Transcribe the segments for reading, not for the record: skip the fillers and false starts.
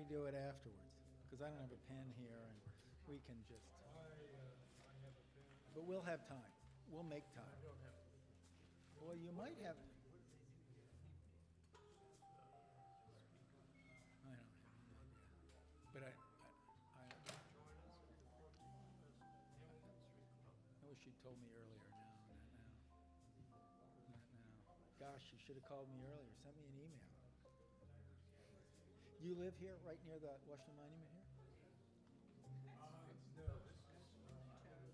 me do it afterwards, because I don't have a pen here, and we can just, but we'll have time. We'll make time. Well, you might have, I don't have any idea, but I wish you'd told me earlier. No, not now. Not now. Gosh, you should have called me earlier. Send me an email. You live here, right near the Washington Monument here? No, this is outside.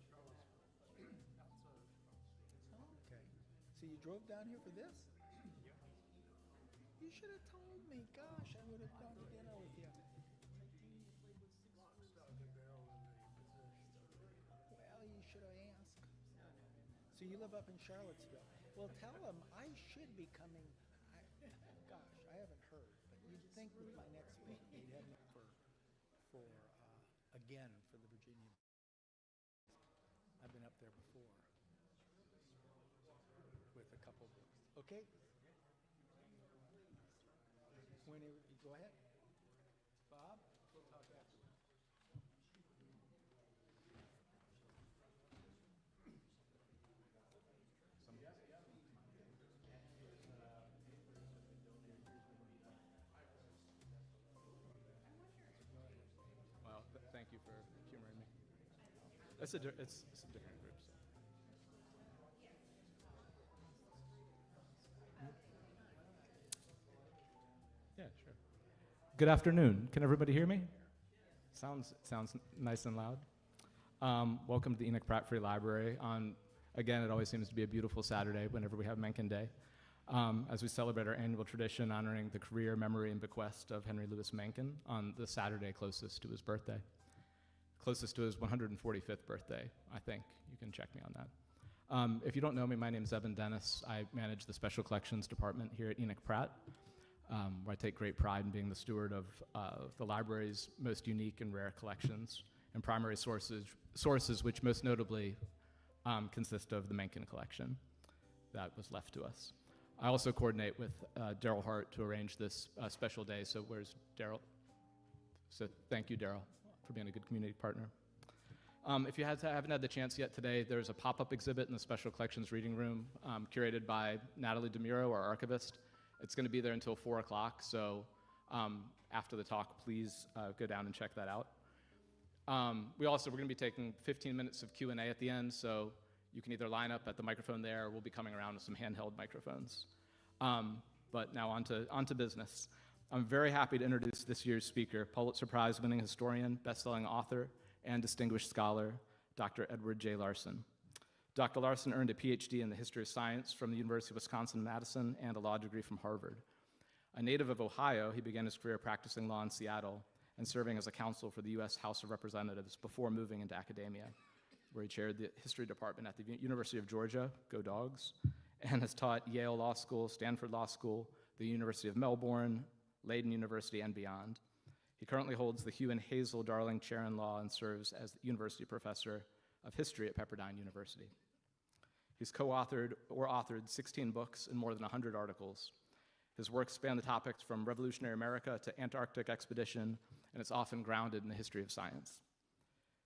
Oh, okay. So you drove down here for this? Yeah. You should have told me. Gosh, I would have gone to dinner with you. Well, you should have asked. So you live up in Charlottesville. Well, tell them I should be coming. Gosh, I haven't heard, but you'd think with my next book they'd have me again for the Virginia. I've been up there before with a couple books. Okay. Go ahead, Bob. We'll talk afterwards. Well, thank you for humoring me. It's a different group. So. Yeah, sure. Good afternoon. Can everybody hear me? Sounds nice and loud. Welcome to the Enoch Pratt Free Library. Again, it always seems to be a beautiful Saturday whenever we have Mencken Day, as we celebrate our annual tradition honoring the career, memory, and bequest of Henry Louis Mencken on the Saturday closest to his birthday. Closest to his 145th birthday, I think. You can check me on that. If you don't know me, my name is Evan Dennis. I manage the Special Collections Department here at Enoch Pratt, where I take great pride in being the steward of the library's most unique and rare collections and primary sources which most notably consist of the Mencken collection that was left to us. I also coordinate with Daryl Hart to arrange this special day. So where's Daryl? So thank you, Daryl, for being a good community partner. If you haven't had the chance yet today, there's a pop-up exhibit in the Special Collections Reading Room curated by Natalie DeMuro, our archivist. It's going to be there until 4 o'clock, so after the talk, please go down and check that out. We're going to be taking 15 minutes of Q&A at the end, so you can either line up at the microphone there, or we'll be coming around with some handheld microphones. But now on to business. I'm very happy to introduce this year's speaker, Pulitzer Prize winning historian, best-selling author, and distinguished scholar, Dr. Edward J. Larson. Dr. Larson earned a Ph.D. in the history of science from the University of Wisconsin-Madison and a law degree from Harvard. A native of Ohio, he began his career practicing law in Seattle and serving as a counsel for the U.S. House of Representatives before moving into academia, where he chaired the history department at the University of Georgia, go Dogs, and has taught Yale Law School, Stanford Law School, the University of Melbourne, Leiden University, and beyond. He currently holds the Hugh and Hazel Darling Chair in Law and serves as the University Professor of History at Pepperdine University. He's co-authored or authored 16 books and more than 100 articles. His work span the topics from revolutionary America to Antarctic expedition, and it's often grounded in the history of science.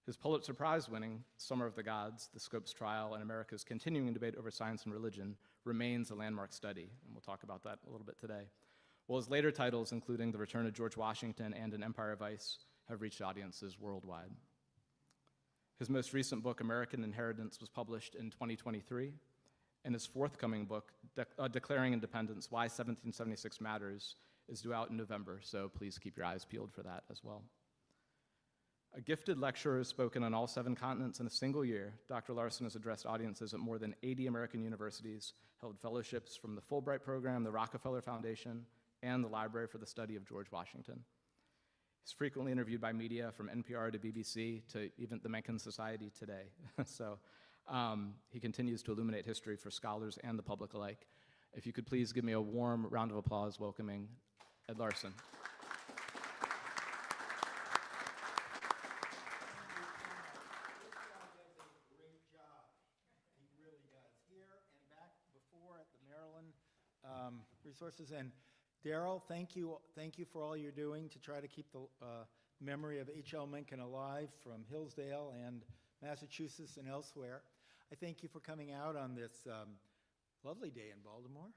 His Pulitzer Prize winning Summer of the Gods, The Scopes Trial, and America's continuing debate over science and religion remains a landmark study, and we'll talk about that a little bit today. While his later titles, including The Return of George Washington and An Empire of Ice, have reached audiences worldwide. His most recent book, American Inheritance, was published in 2023, and his forthcoming book, Declaring Independence, Why 1776 Matters, is due out in November, so please keep your eyes peeled for that as well. A gifted lecturer who's spoken on all 7 continents in a single year, Dr. Larson has addressed audiences at more than 80 American universities, held fellowships from the Fulbright Program, the Rockefeller Foundation, and the Library for the Study of George Washington. He's frequently interviewed by media, from NPR to BBC to even the Mencken Society today. So he continues to illuminate history for scholars and the public alike. If you could please give me a warm round of applause welcoming Ed Larson. Great job. He really does. Here and back before at the Maryland Resources. And Daryl, thank you for all you're doing to try to keep the memory of H.L. Mencken alive from Hillsdale and Massachusetts and elsewhere. I thank you for coming out on this lovely day in Baltimore.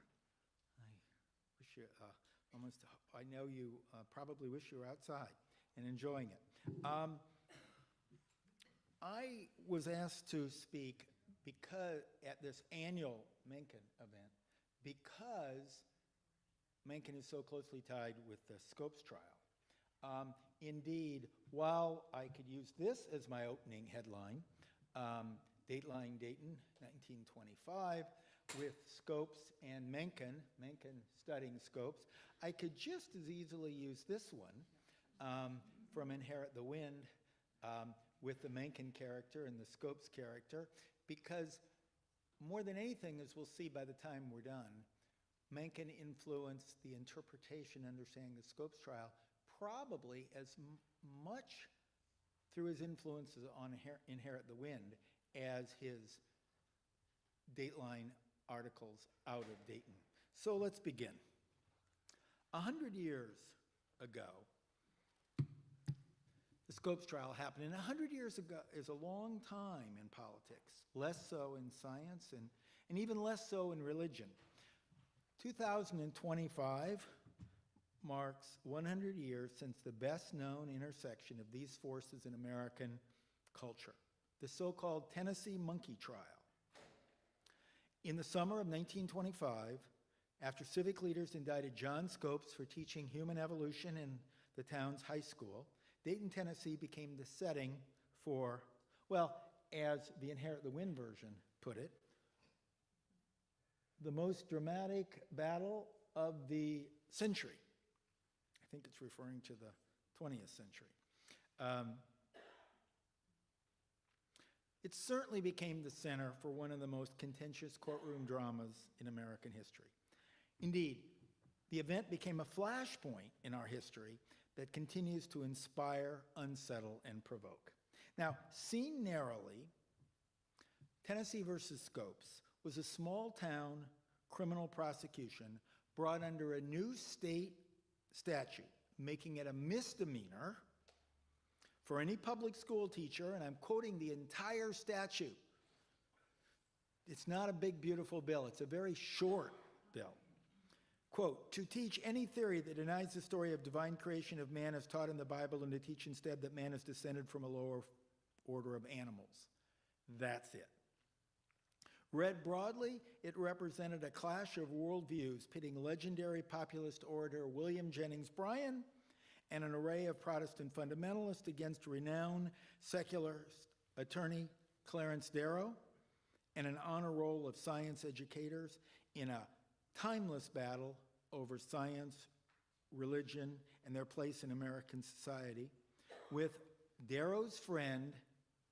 I wish you I know you probably wish you were outside and enjoying it. I was asked to speak at this annual Mencken event because Mencken is so closely tied with the Scopes trial. Indeed, while I could use this as my opening headline, Dateline Dayton, 1925, with Scopes and Mencken studying Scopes, I could just as easily use this one from Inherit the Wind with the Mencken character and the Scopes character, because more than anything, as we'll see by the time we're done, Mencken influenced the interpretation, understanding the Scopes trial, probably as much through his influences on Inherit the Wind as his Dateline articles out of Dayton. So let's begin. 100 years ago, the Scopes trial happened, and 100 years ago is a long time in politics, less so in science and even less so in religion. 2025 marks 100 years since the best-known intersection of these forces in American culture, the so-called Tennessee monkey trial. In the summer of 1925, after civic leaders indicted John Scopes for teaching human evolution in the town's high school, Dayton, Tennessee became the setting for, well, as the Inherit the Wind version put it, the most dramatic battle of the century. I think it's referring to the 20th century. It certainly became the center for one of the most contentious courtroom dramas in American history. Indeed, the event became a flashpoint in our history that continues to inspire, unsettle, and provoke. Now, seen narrowly, Tennessee versus Scopes was a small-town criminal prosecution brought under a new state statute, making it a misdemeanor for any public school teacher, and I'm quoting the entire statute. It's not a big, beautiful bill. It's a very short bill. Quote, to teach any theory that denies the story of divine creation of man as taught in the Bible, and to teach instead that man is descended from a lower order of animals. That's it. Read broadly, it represented a clash of worldviews pitting legendary populist orator William Jennings Bryan and an array of Protestant fundamentalists against renowned secularist attorney Clarence Darrow and an honor roll of science educators in a timeless battle over science, religion, and their place in American society, with Darrow's friend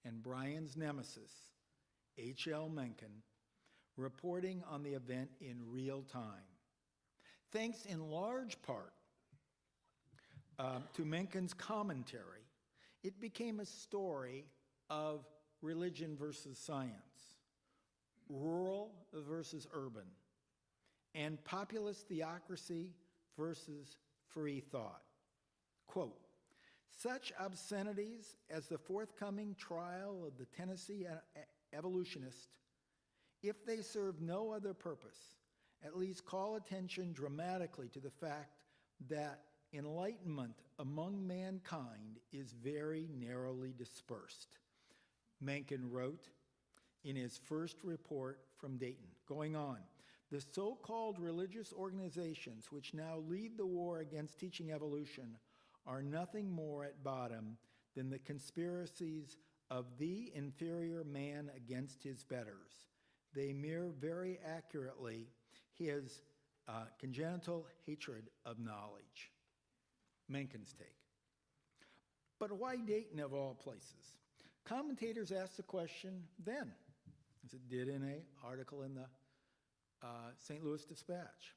and Bryan's nemesis, H.L. Mencken, reporting on the event in real time. Thanks in large part to Mencken's commentary, it became a story of religion versus science, rural versus urban, and populist theocracy versus free thought. Quote, such obscenities as the forthcoming trial of the Tennessee evolutionist, if they serve no other purpose, at least call attention dramatically to the fact that enlightenment among mankind is very narrowly dispersed, Mencken wrote in his first report from Dayton. Going on, the so-called religious organizations which now lead the war against teaching evolution are nothing more at bottom than the conspiracies of the inferior man against his betters. They mirror very accurately his congenital hatred of knowledge. Mencken's take. But why Dayton of all places? Commentators asked the question then, as it did in an article in the St. Louis Dispatch.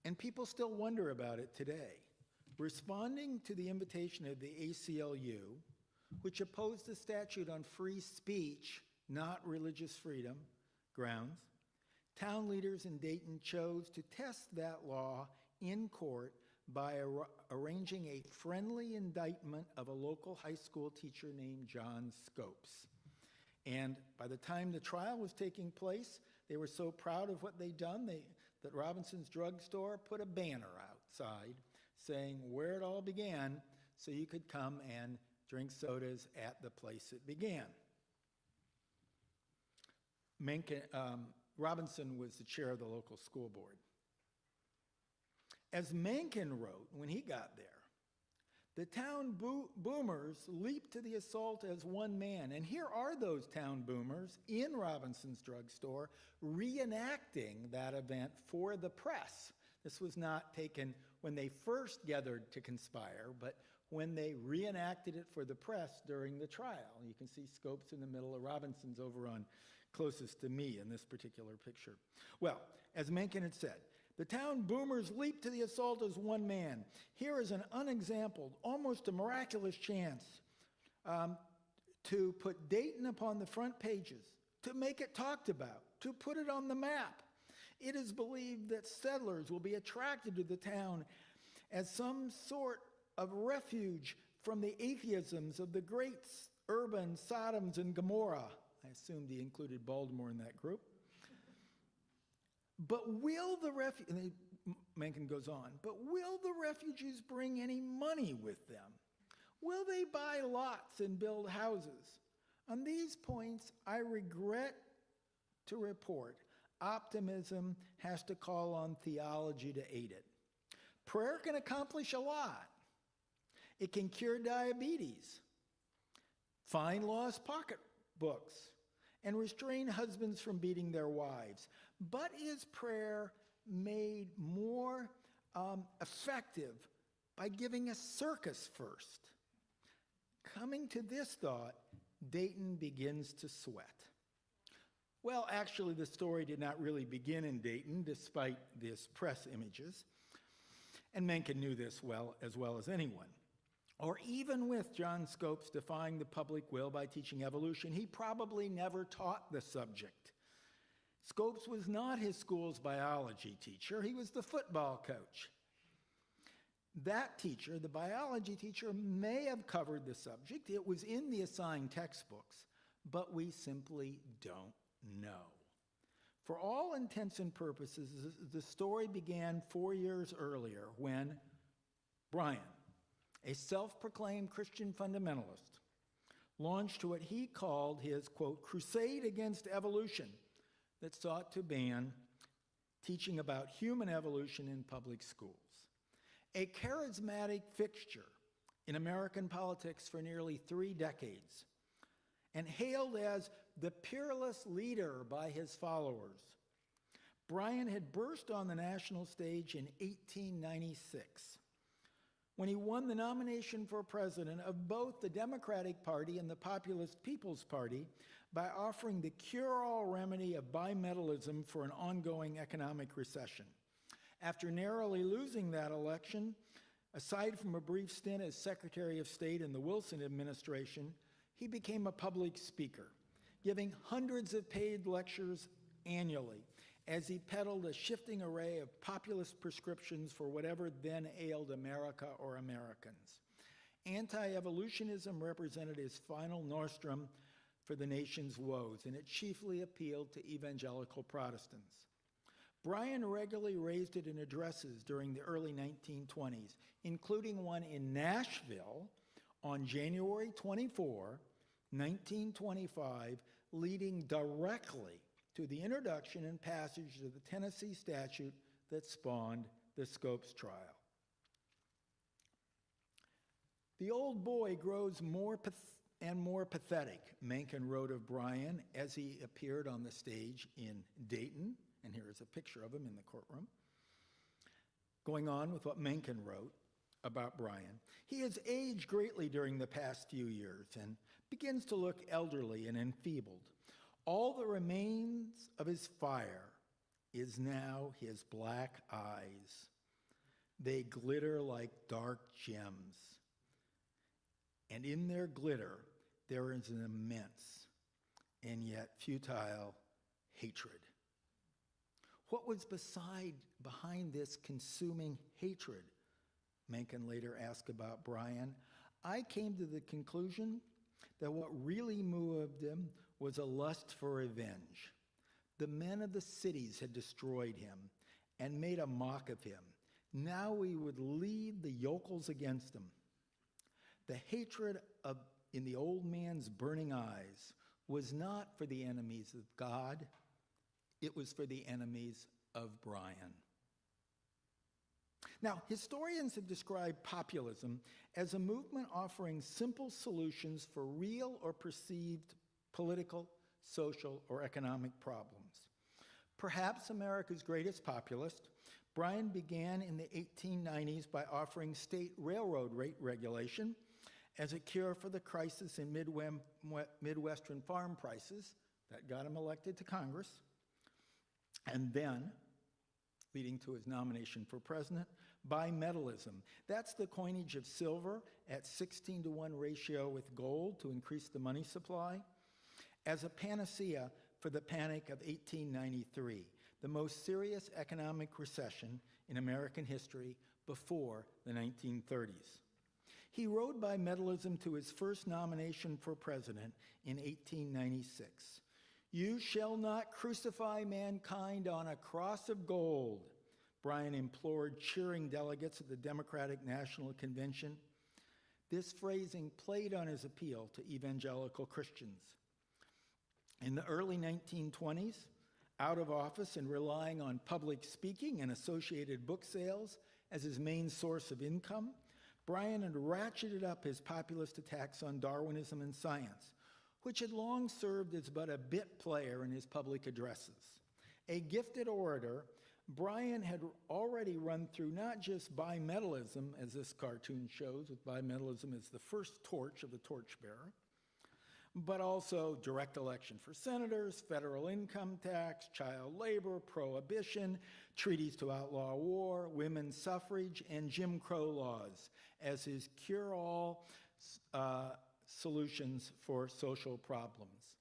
And people still wonder about it today. Responding to the invitation of the ACLU, which opposed the statute on free speech, not religious freedom grounds, Town leaders in Dayton chose to test that law in court by arranging a friendly indictment of a local high school teacher named John Scopes. And by the time the trial was taking place, they were so proud of what they'd done that Robinson's drugstore put a banner outside saying where it all began, so you could come and drink sodas at the place it began. Mencken, Robinson was the chair of the local school board. As Mencken wrote when he got there, the town boomers leaped to the assault as one man. And here are those town boomers in Robinson's drugstore reenacting that event for the press. This was not taken when they first gathered to conspire, but when they reenacted it for the press during the trial. You can see Scopes in the middle, of Robinson's over on closest to me in this particular picture. Well, as Mencken had said, the town boomers leaped to the assault as one man. Here is an unexampled, almost a miraculous chance to put Dayton upon the front pages, to make it talked about, to put it on the map. It is believed that settlers will be attracted to the town as some sort of refuge from the atheisms of the great urban Sodoms and Gomorrah. I assumed he included Baltimore in that group. But will the Mencken goes on, but will the refugees bring any money with them? Will they buy lots and build houses? On these points, I regret to report optimism has to call on theology to aid it. Prayer can accomplish a lot. It can cure diabetes, find lost pocketbooks, and restrain husbands from beating their wives. But is prayer made more effective by giving a circus first? Coming to this thought, Dayton begins to sweat. Well, actually, the story did not really begin in Dayton, despite these press images. And Mencken knew this as well as anyone. Or even with John Scopes defying the public will by teaching evolution, he probably never taught the subject. Scopes was not his school's biology teacher. He was the football coach. That teacher, the biology teacher, may have covered the subject. It was in the assigned textbooks, but we simply don't know. For all intents and purposes, the story began 4 years earlier when Brian, a self-proclaimed Christian fundamentalist, launched what he called his, quote, crusade against evolution that sought to ban teaching about human evolution in public schools. A charismatic fixture in American politics for nearly 3 decades, and hailed as the peerless leader by his followers, Brian had burst on the national stage in 1896 when he won the nomination for president of both the Democratic Party and the Populist People's Party by offering the cure-all remedy of bimetallism for an ongoing economic recession. After narrowly losing that election, aside from a brief stint as Secretary of State in the Wilson administration, he became a public speaker, giving hundreds of paid lectures annually as he peddled a shifting array of populist prescriptions for whatever then ailed America or Americans. Anti-evolutionism represented his final nostrum for the nation's woes, and it chiefly appealed to evangelical Protestants. Brian regularly raised it in addresses during the early 1920s, including one in Nashville on January 24, 1925, leading directly to the introduction and passage of the Tennessee statute that spawned the Scopes trial. The old boy grows more and more pathetic, Mencken wrote of Brian as he appeared on the stage in Dayton, and here is a picture of him in the courtroom. Going on with what Mencken wrote about Brian, he has aged greatly during the past few years and begins to look elderly and enfeebled. All that remains of his fire is now his black eyes. They glitter like dark gems, and in their glitter there is an immense and yet futile hatred. What was behind this consuming hatred? Mencken later asked about Bryan. I came to the conclusion that what really moved him was a lust for revenge. The men of the cities had destroyed him and made a mock of him. Now we would lead the yokels against him. The hatred in the old man's burning eyes was not for the enemies of God, it was for the enemies of Bryan. Now, historians have described populism as a movement offering simple solutions for real or perceived political, social, or economic problems. Perhaps America's greatest populist, Bryan began in the 1890s by offering state railroad rate regulation as a cure for the crisis in Midwestern farm prices that got him elected to Congress, and then, leading to his nomination for president, bimetallism. That's the coinage of silver at 16-to-1 ratio with gold to increase the money supply, as a panacea for the Panic of 1893, the most serious economic recession in American history before the 1930s. He rode bimetallism to his first nomination for president in 1896. "You shall not crucify mankind on a cross of gold," Bryan implored cheering delegates at the Democratic National Convention. This phrasing played on his appeal to evangelical Christians. In the early 1920s, out of office and relying on public speaking and associated book sales as his main source of income, Bryan had ratcheted up his populist attacks on Darwinism and science, which had long served as but a bit player in his public addresses. A gifted orator, Bryan had already run through not just bimetallism, as this cartoon shows, with bimetallism as the first torch of the torchbearer, but also direct election for senators, federal income tax, child labor, prohibition, treaties to outlaw war, women's suffrage, and Jim Crow laws as his cure-all solutions for social problems.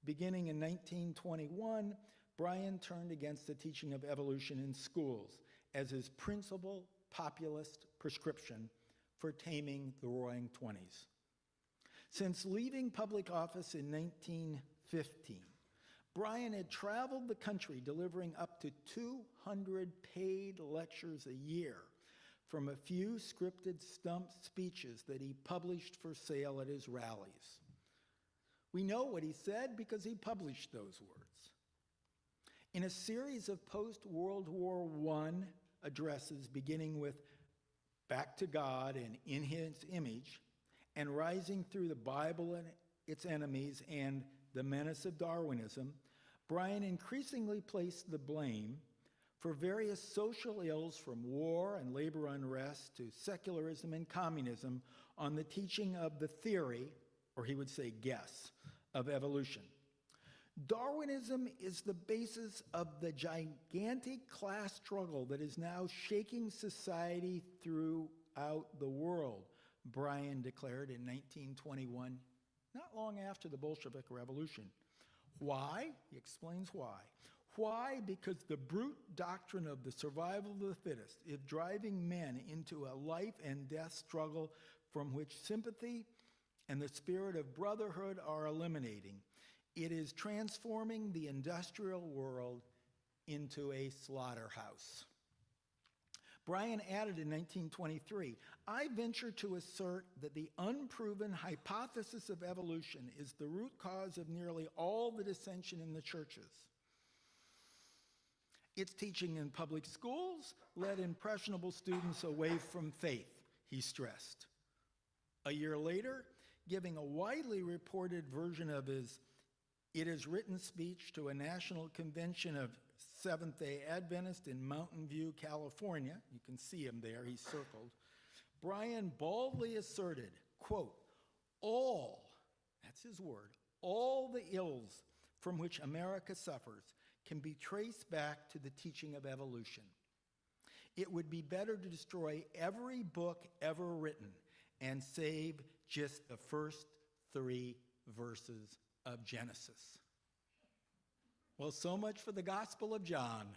Beginning in 1921, Bryan turned against the teaching of evolution in schools as his principal populist prescription for taming the Roaring Twenties. Since leaving public office in 1915, Bryan had traveled the country delivering up to 200 paid lectures a year from a few scripted stump speeches that he published for sale at his rallies. We know what he said because he published those words. In a series of post-World War I addresses beginning with "Back to God" and "In His Image," and rising through the Bible and its enemies and the menace of Darwinism, Bryan increasingly placed the blame for various social ills from war and labor unrest to secularism and communism on the teaching of the theory, or he would say guess, of evolution. Darwinism is the basis of the gigantic class struggle that is now shaking society throughout the world, Bryan declared in 1921, not long after the Bolshevik Revolution. Why? He explains why. Why? Because the brute doctrine of the survival of the fittest is driving men into a life and death struggle from which sympathy and the spirit of brotherhood are eliminating. It is transforming the industrial world into a slaughterhouse. Bryan added in 1923, "I venture to assert that the unproven hypothesis of evolution is the root cause of nearly all the dissension in the churches. Its teaching in public schools led impressionable students away from faith," he stressed. A year later, giving a widely reported version of his "It Is Written" speech to a national convention of Seventh-day Adventists in Mountain View, California, you can see him there, he's circled, Bryan boldly asserted, quote, "All," that's his word, "all the ills from which America suffers can be traced back to the teaching of evolution. It would be better to destroy every book ever written and save just the first 3 verses of Genesis." Well, so much for the Gospel of John.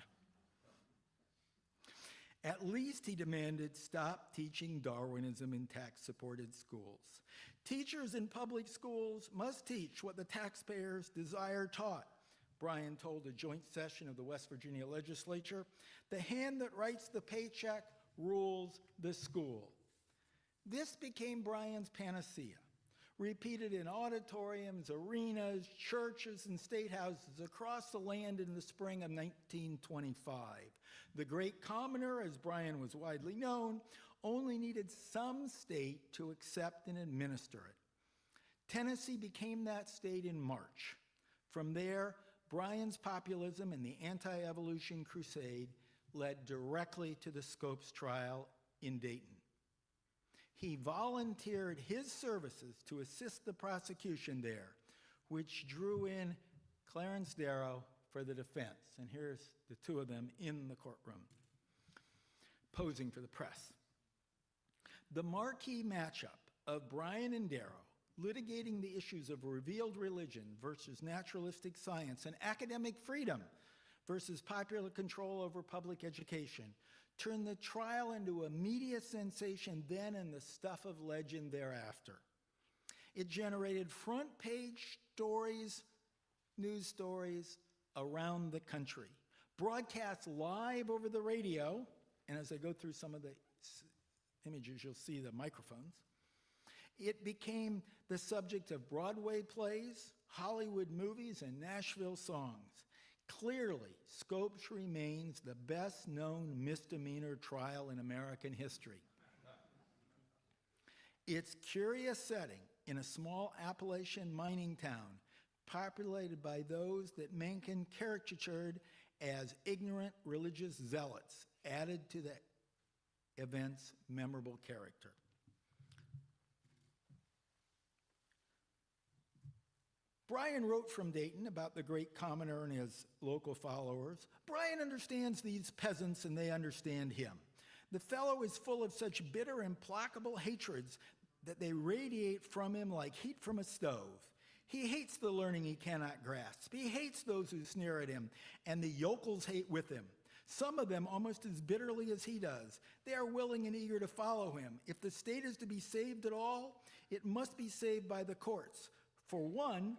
At least, he demanded, stop teaching Darwinism in tax-supported schools. Teachers in public schools must teach what the taxpayers' desire taught. Bryan told a joint session of the West Virginia legislature, the hand that writes the paycheck rules the school. This became Bryan's panacea, repeated in auditoriums, arenas, churches, and state houses across the land in the spring of 1925. The great commoner, as Bryan was widely known, only needed some state to accept and administer it. Tennessee became that state in March. From there, Bryan's populism and the anti-evolution crusade led directly to the Scopes trial in Dayton. He volunteered his services to assist the prosecution there, which drew in Clarence Darrow for the defense. And here's the two of them in the courtroom, posing for the press. The marquee matchup of Bryan and Darrow, litigating the issues of revealed religion versus naturalistic science and academic freedom versus popular control over public education, turned the trial into a media sensation then and the stuff of legend thereafter. It generated front-page stories, news stories around the country, broadcast live over the radio, and as I go through some of the images, you'll see the microphones. It became the subject of Broadway plays, Hollywood movies, and Nashville songs. Clearly, Scopes remains the best-known misdemeanor trial in American history. Its curious setting in a small Appalachian mining town, populated by those that Mencken caricatured as ignorant religious zealots, added to the event's memorable character. Bryan wrote from Dayton about the great commoner and his local followers. Bryan understands these peasants and they understand him. The fellow is full of such bitter, implacable hatreds that they radiate from him like heat from a stove. He hates the learning he cannot grasp. He hates those who sneer at him, and the yokels hate with him. Some of them almost as bitterly as he does. They are willing and eager to follow him. If the state is to be saved at all, it must be saved by the courts. For one,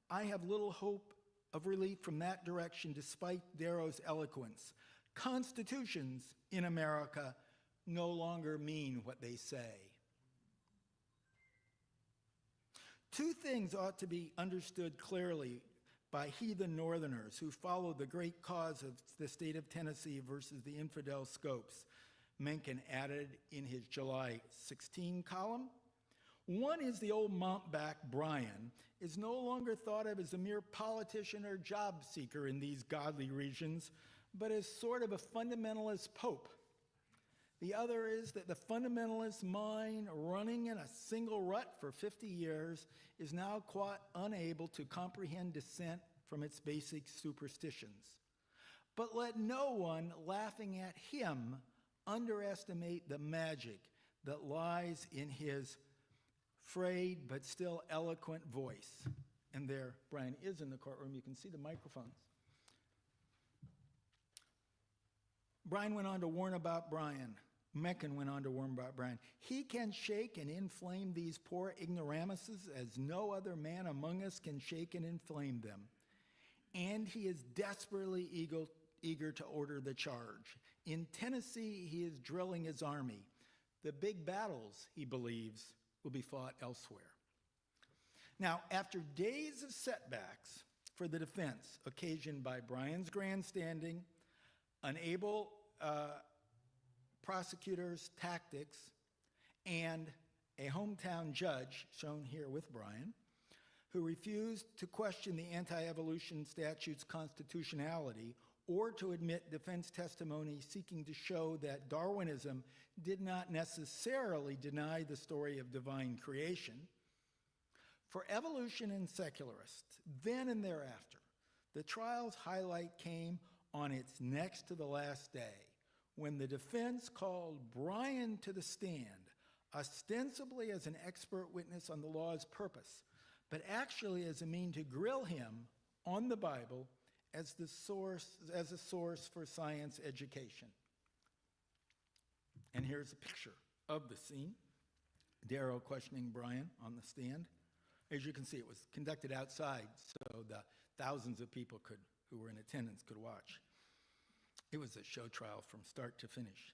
I have little hope of relief from that direction despite Darrow's eloquence. Constitutions in America no longer mean what they say. Two things ought to be understood clearly by heathen Northerners who follow the great cause of the state of Tennessee versus the infidel Scopes, Mencken added in his July 16 column. One is the old mountebank Bryan is no longer thought of as a mere politician or job seeker in these godly regions, but as sort of a fundamentalist pope. The other is that the fundamentalist mind, running in a single rut for 50 years, is now quite unable to comprehend dissent from its basic superstitions. But let no one laughing at him underestimate the magic that lies in his frayed but still eloquent voice. And there, Bryan is in the courtroom. You can see the microphones. Bryan went on to warn about Bryan. Mencken went on to warn about Bryan. He can shake and inflame these poor ignoramuses as no other man among us can shake and inflame them. And he is desperately eager to order the charge. In Tennessee, he is drilling his army. The big battles, he believes, will be fought elsewhere. Now, after days of setbacks for the defense, occasioned by Bryan's grandstanding, unable prosecutors' tactics, and a hometown judge, shown here with Bryan, who refused to question the anti-evolution statute's constitutionality or to admit defense testimony seeking to show that Darwinism did not necessarily deny the story of divine creation. For evolution and secularists, then and thereafter, the trial's highlight came on its next to the last day, when the defense called Bryan to the stand, ostensibly as an expert witness on the law's purpose, but actually as a means to grill him on the Bible as a source for science education. And here's a picture of the scene. Darrow questioning Brian on the stand. As you can see, it was conducted outside, so the thousands of people who were in attendance could watch. It was a show trial from start to finish.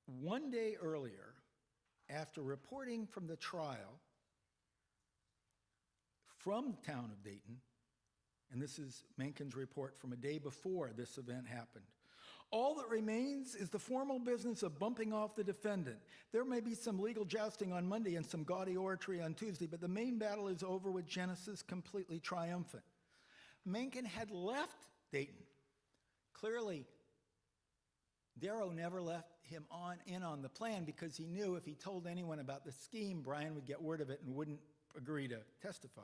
One day earlier, after reporting from the trial from the town of Dayton, and this is Mencken's report from a day before this event happened, all that remains is the formal business of bumping off the defendant. There may be some legal jousting on Monday and some gaudy oratory on Tuesday, but the main battle is over with Genesis completely triumphant. Mencken had left Dayton. Clearly, Darrow never left him in on the plan because he knew if he told anyone about the scheme, Brian would get word of it and wouldn't agree to testify.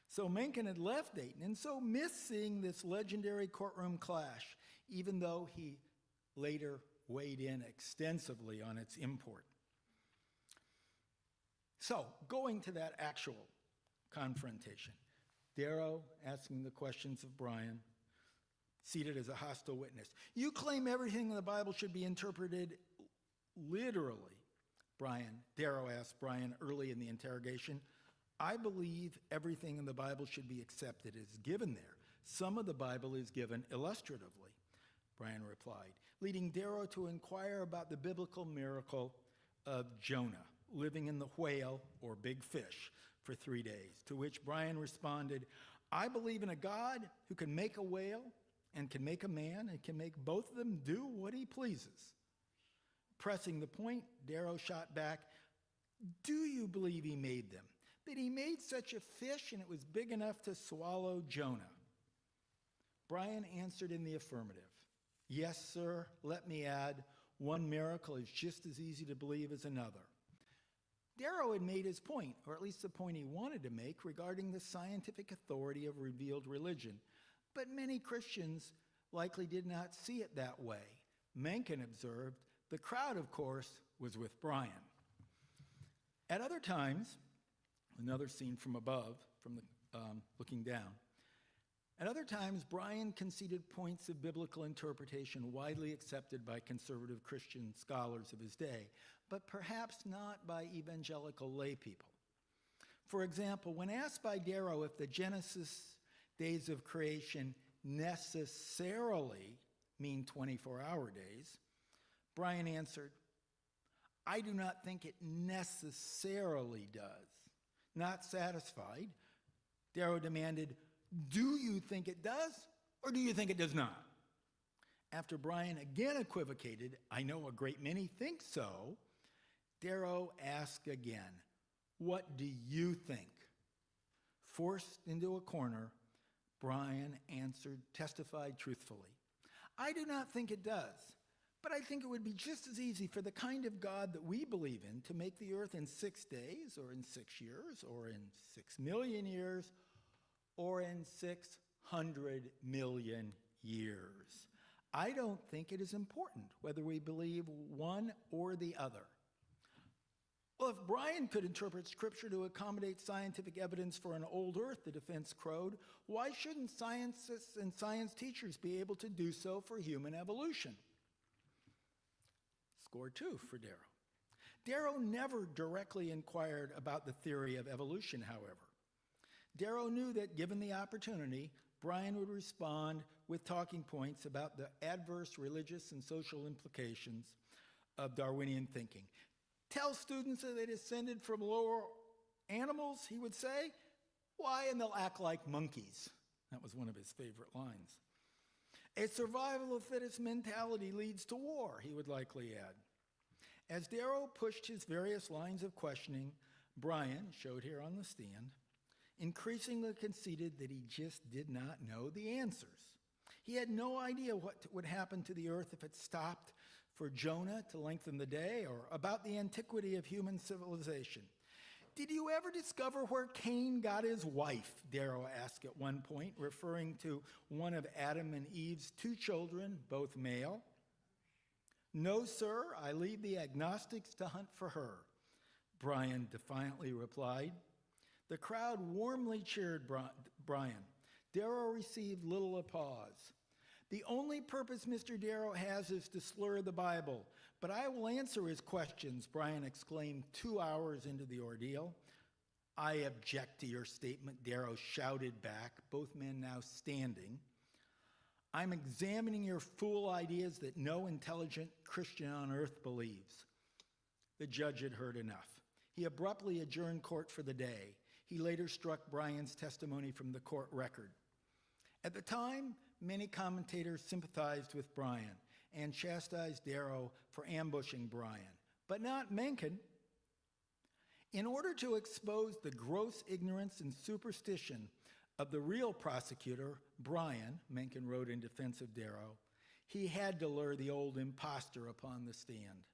So Mencken had left Dayton and so missed seeing this legendary courtroom clash, even though he later weighed in extensively on its import. So, going to that actual confrontation, Darrow asking the questions of Brian, seated as a hostile witness. You claim everything in the Bible should be interpreted literally, Darrow asked Brian early in the interrogation. I believe everything in the Bible should be accepted as given there. Some of the Bible is given illustratively, Brian replied, leading Darrow to inquire about the biblical miracle of Jonah living in the whale or big fish for 3 days, to which Brian responded, I believe in a God who can make a whale and can make a man and can make both of them do what he pleases. Pressing the point, Darrow shot back, do you believe he made them? That he made such a fish and it was big enough to swallow Jonah? Brian answered in the affirmative. Yes, sir, let me add, one miracle is just as easy to believe as another. Darrow had made his point, or at least the point he wanted to make, regarding the scientific authority of revealed religion. But many Christians likely did not see it that way. Mencken observed, the crowd, of course, was with Brian. At other times, another scene from above, from the looking down, at other times, Brian conceded points of biblical interpretation widely accepted by conservative Christian scholars of his day, but perhaps not by evangelical lay people. For example, when asked by Darrow if the Genesis days of creation necessarily mean 24-hour days, Brian answered, I do not think it necessarily does. Not satisfied, Darrow demanded, do you think it does, or do you think it does not? After Brian again equivocated, I know a great many think so, Darrow asked again, what do you think? Forced into a corner, Brian testified truthfully. I do not think it does, but I think it would be just as easy for the kind of God that we believe in to make the earth in 6 days, or in 6 years, or in 6 million years, or in 600 million years. I don't think it is important whether we believe one or the other. Well, if Brian could interpret Scripture to accommodate scientific evidence for an old earth, the defense crowed, why shouldn't scientists and science teachers be able to do so for human evolution? Score 2 for Darrow. Darrow never directly inquired about the theory of evolution, however. Darrow knew that given the opportunity, Brian would respond with talking points about the adverse religious and social implications of Darwinian thinking. Tell students that they descended from lower animals, he would say. Why? And they'll act like monkeys. That was one of his favorite lines. A survival of fittest mentality leads to war, he would likely add. As Darrow pushed his various lines of questioning, Brian, showed here on the stand, increasingly conceded that he just did not know the answers. He had no idea what would happen to the earth if it stopped for Jonah to lengthen the day, or about the antiquity of human civilization. Did you ever discover where Cain got his wife? Darrow asked at one point, referring to one of Adam and Eve's 2 children, both male. No, sir, I leave the agnostics to hunt for her, Brian defiantly replied. The crowd warmly cheered Brian, Darrow received little applause. "The only purpose Mr. Darrow has is to slur the Bible, but I will answer his questions," Bryan exclaimed 2 hours into the ordeal. "I object to your statement," Darrow shouted back, both men now standing. "I'm examining your fool ideas that no intelligent Christian on earth believes." The judge had heard enough. He abruptly adjourned court for the day. He later struck Bryan's testimony from the court record. At the time, many commentators sympathized with Bryan and chastised Darrow for ambushing Bryan, but not Mencken. In order to expose the gross ignorance and superstition of the real prosecutor, Bryan, Mencken wrote in defense of Darrow, he had to lure the old impostor upon the stand.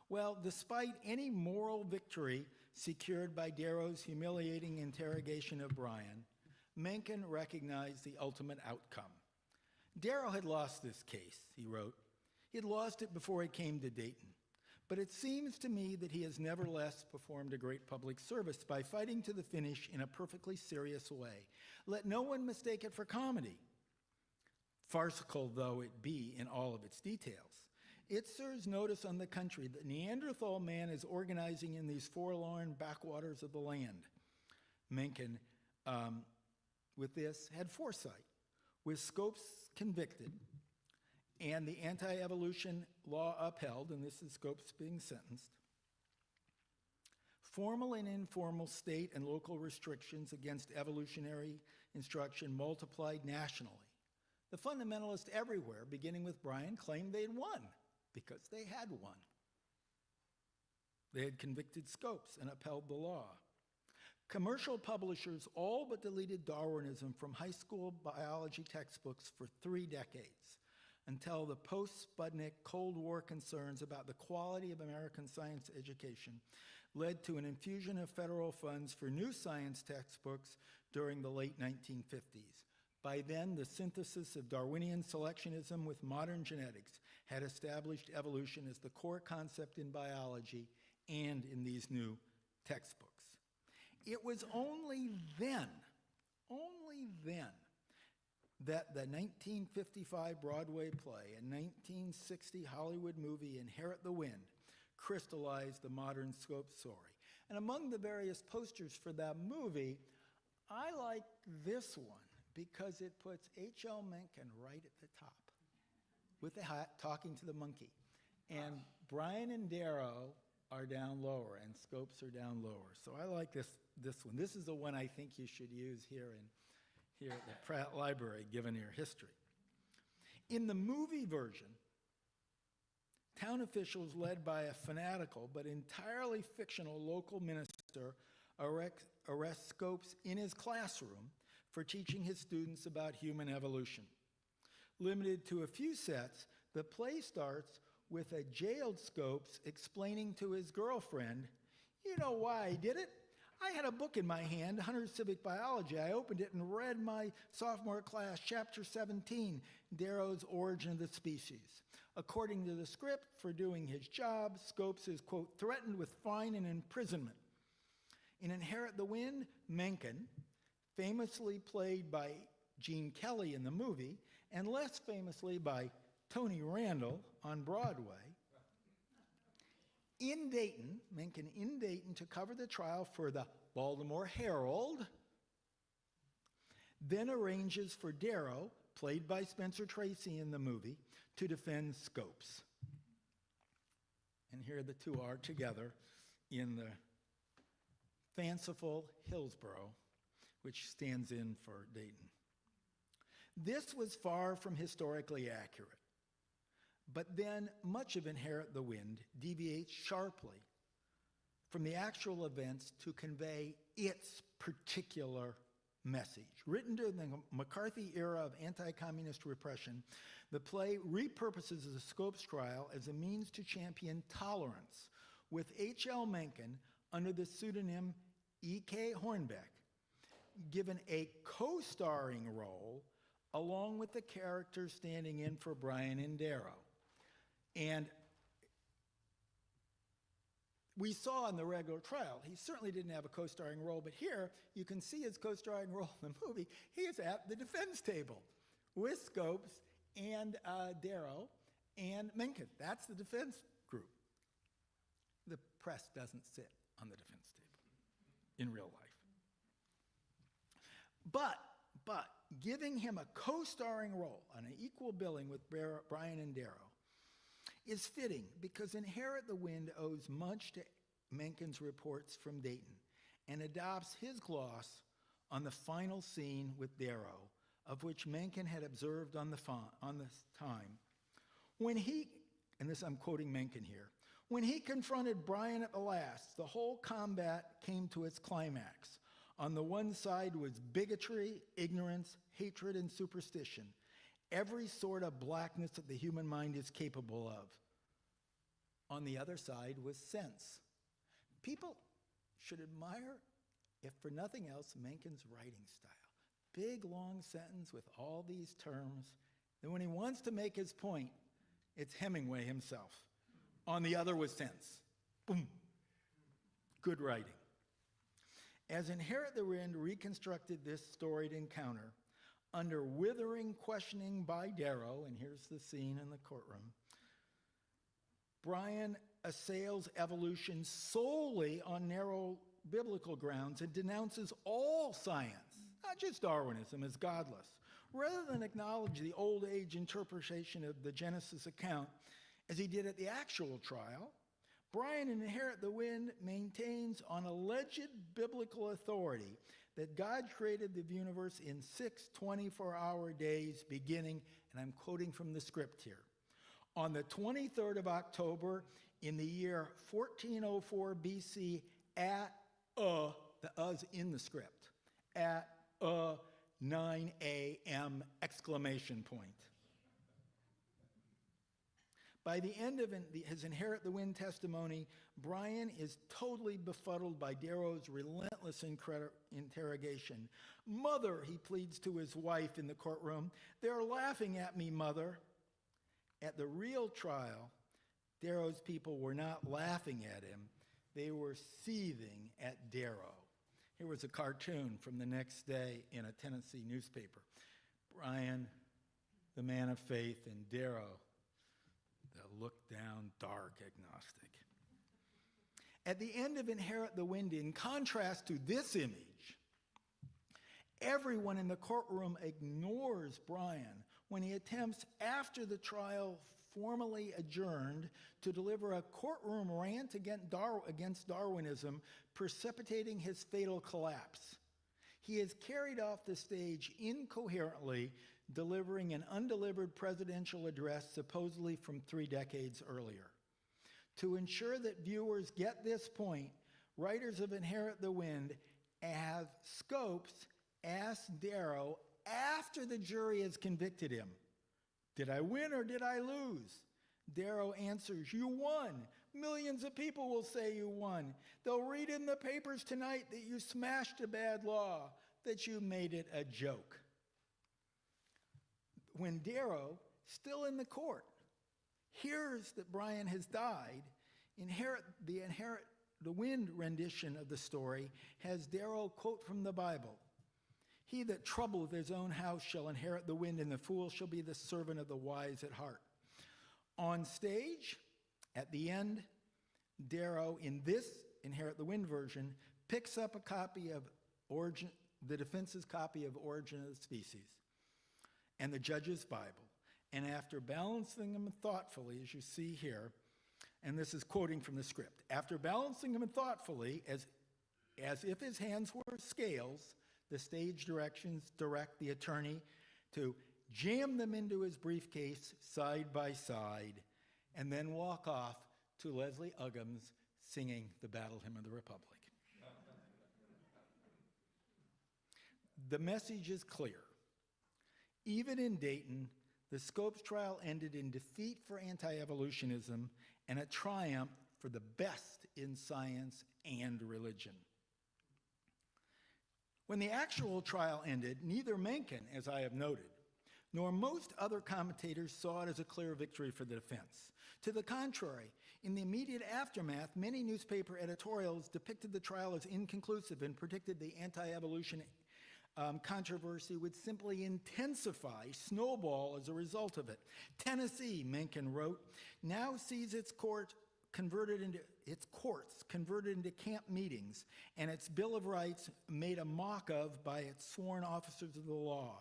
Well, despite any moral victory secured by Darrow's humiliating interrogation of Bryan, Mencken recognized the ultimate outcome. Darrow had lost this case, he wrote. He had lost it before he came to Dayton. But it seems to me that he has nevertheless performed a great public service by fighting to the finish in a perfectly serious way. Let no one mistake it for comedy, farcical though it be in all of its details. It serves notice on the country that Neanderthal man is organizing in these forlorn backwaters of the land. Mencken, with this, had foresight. With Scopes convicted and the anti-evolution law upheld, and this is Scopes being sentenced, formal and informal state and local restrictions against evolutionary instruction multiplied nationally. The fundamentalists everywhere, beginning with Bryan, claimed they'd won because they had won. They had convicted Scopes and upheld the law. Commercial publishers all but deleted Darwinism from high school biology textbooks for 3 decades, until the post-Sputnik Cold War concerns about the quality of American science education led to an infusion of federal funds for new science textbooks during the late 1950s. By then, the synthesis of Darwinian selectionism with modern genetics had established evolution as the core concept in biology and in these new textbooks. It was only then, that the 1955 Broadway play and 1960 Hollywood movie Inherit the Wind crystallized the modern Scopes story. And among the various posters for that movie, I like this one because it puts H.L. Mencken right at the top with the hat talking to the monkey. And Bryan and Darrow are down lower and Scopes are down lower. So I like this one. This is the one I think you should use here at the Pratt Library, given your history. In the movie version, town officials led by a fanatical but entirely fictional local minister arrest Scopes in his classroom for teaching his students about human evolution. Limited to a few sets, the play starts with a jailed Scopes explaining to his girlfriend, "You know why I did it? I had a book in my hand, 100 Civic Biology. I opened it and read my sophomore class, chapter 17, Darrow's Origin of the Species. According to the script, for doing his job, Scopes is, quote, threatened with fine and imprisonment." In Inherit the Wind, Mencken, famously played by Gene Kelly in the movie, and less famously by Tony Randall on Broadway, in Dayton, Mencken in Dayton to cover the trial for the Baltimore Herald, then arranges for Darrow, played by Spencer Tracy in the movie, to defend Scopes. And here the two are together in the fanciful Hillsborough, which stands in for Dayton. This was far from historically accurate. But then much of Inherit the Wind deviates sharply from the actual events to convey its particular message. Written during the McCarthy era of anti-communist repression, the play repurposes the Scopes trial as a means to champion tolerance, with H.L. Mencken, under the pseudonym E.K. Hornbeck, given a co-starring role along with the characters standing in for Bryan and Darrow. And we saw in the regular trial, he certainly didn't have a co-starring role, but here you can see his co-starring role in the movie. He is at the defense table with Scopes and Darrow and Mencken. That's the defense group. The press doesn't sit on the defense table in real life. But giving him a co-starring role on an equal billing with Brian and Darrow is fitting because Inherit the Wind owes much to Mencken's reports from Dayton and adopts his gloss on the final scene with Darrow, of which Mencken had observed on the time. When he, and this I'm quoting Mencken here, when he confronted Brian at the last, the whole combat came to its climax. On the one side was bigotry, ignorance, hatred, and superstition. Every sort of blackness that the human mind is capable of. On the other side was sense. People should admire, if for nothing else, Mencken's writing style. Big, long sentence with all these terms. Then when he wants to make his point, it's Hemingway himself. On the other was sense. Boom. Good writing. As Inherit the Wind reconstructed this storied encounter, under withering questioning by Darrow, and here's the scene in the courtroom, Brian assails evolution solely on narrow biblical grounds and denounces all science, not just Darwinism, as godless. Rather than acknowledge the old age interpretation of the Genesis account, as he did at the actual trial, Brian in Inherit the Wind maintains on alleged biblical authority that God created the universe in 6 24-hour days beginning, and I'm quoting from the script here, on the 23rd of October in the year 1404 BC at the "us" in the script, at 9 a.m. exclamation point. By the end of his Inherit the Wind testimony, Brian is totally befuddled by Darrow's relentless interrogation. "Mother," he pleads to his wife in the courtroom, "they're laughing at me, mother." At the real trial, Darrow's people were not laughing at him. They were seething at Darrow. Here was a cartoon from the next day in a Tennessee newspaper. Brian, the man of faith, and Darrow, the look-down, dark agnostic. At the end of Inherit the Wind, in contrast to this image, everyone in the courtroom ignores Brian when he attempts, after the trial formally adjourned, to deliver a courtroom rant against Darwinism, precipitating his fatal collapse. He is carried off the stage incoherently, delivering an undelivered presidential address supposedly from 3 decades earlier. To ensure that viewers get this point, writers of Inherit the Wind have Scopes ask Darrow after the jury has convicted him, "Did I win or did I lose?" Darrow answers, "You won. Millions of people will say you won. They'll read in the papers tonight that you smashed a bad law, that you made it a joke." When Darrow, still in the court, hears that Brian has died, Inherit the Wind rendition of the story has Darrow quote from the Bible, "He that troubleth his own house shall inherit the wind, and the fool shall be the servant of the wise at heart." On stage, at the end, Darrow, in this Inherit the Wind version, picks up a copy of the defense's copy of Origin of the Species and the judge's Bible, and after balancing them thoughtfully, as you see here, and this is quoting from the script, after balancing them thoughtfully, as if his hands were scales, the stage directions direct the attorney to jam them into his briefcase side by side, and then walk off to Leslie Uggams singing the Battle Hymn of the Republic. The message is clear. Even in Dayton, the Scopes trial ended in defeat for anti-evolutionism and a triumph for the best in science and religion. When the actual trial ended, neither Mencken, as I have noted, nor most other commentators saw it as a clear victory for the defense. To the contrary, in the immediate aftermath, many newspaper editorials depicted the trial as inconclusive and predicted the anti-evolution controversy would simply intensify, snowball as a result of it. Tennessee, Mencken wrote, now sees its courts converted into camp meetings and its Bill of Rights made a mock of by its sworn officers of the law.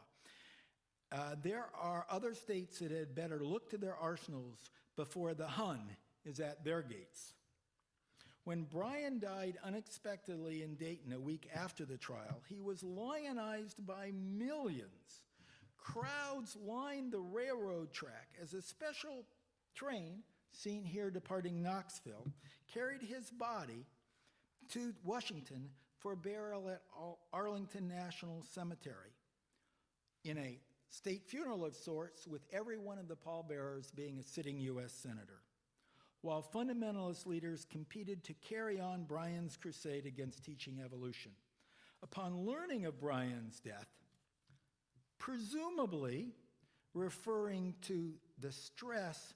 There are other states that had better look to their arsenals before the Hun is at their gates. When Bryan died unexpectedly in Dayton a week after the trial, he was lionized by millions. Crowds lined the railroad track as a special train, seen here departing Knoxville, carried his body to Washington for burial at Arlington National Cemetery in a state funeral of sorts, with every one of the pallbearers being a sitting U.S. senator, while fundamentalist leaders competed to carry on Bryan's crusade against teaching evolution. Upon learning of Bryan's death, presumably referring to the stress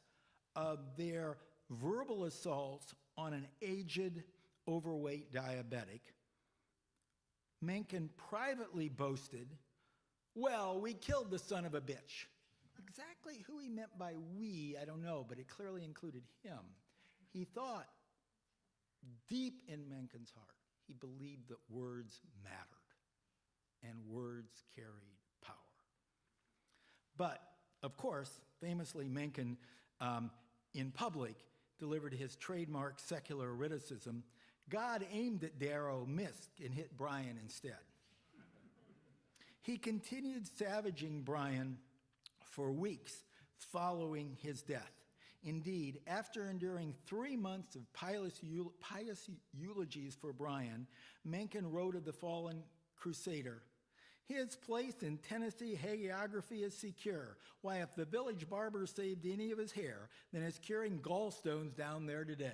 of their verbal assaults on an aged, overweight diabetic, Mencken privately boasted, well, we killed the son of a bitch. Exactly who he meant by we, I don't know, but it clearly included him. He thought, deep in Mencken's heart, he believed that words mattered and words carried power. But, of course, famously, Mencken, in public, delivered his trademark secular witticism, God aimed at Darrow, missed, and hit Bryan instead. He continued savaging Bryan for weeks following his death. Indeed, after enduring 3 months of pious eulogies for Bryan, Mencken wrote of the fallen crusader, his place in Tennessee hagiography is secure. Why, if the village barber saved any of his hair, then it's curing gallstones down there today.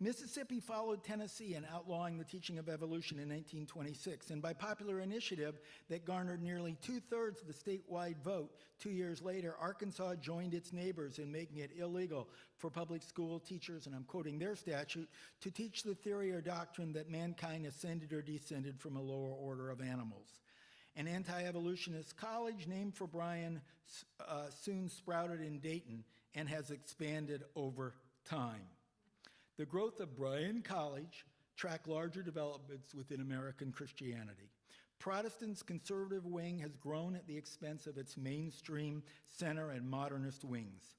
Mississippi followed Tennessee in outlawing the teaching of evolution in 1926, and by popular initiative that garnered nearly 2/3 of the statewide vote, 2 years later, Arkansas joined its neighbors in making it illegal for public school teachers, and I'm quoting their statute, to teach the theory or doctrine that mankind ascended or descended from a lower order of animals. An anti-evolutionist college named for Bryan soon sprouted in Dayton and has expanded over time. The growth of Bryan College tracked larger developments within American Christianity. Protestants' conservative wing has grown at the expense of its mainstream center and modernist wings.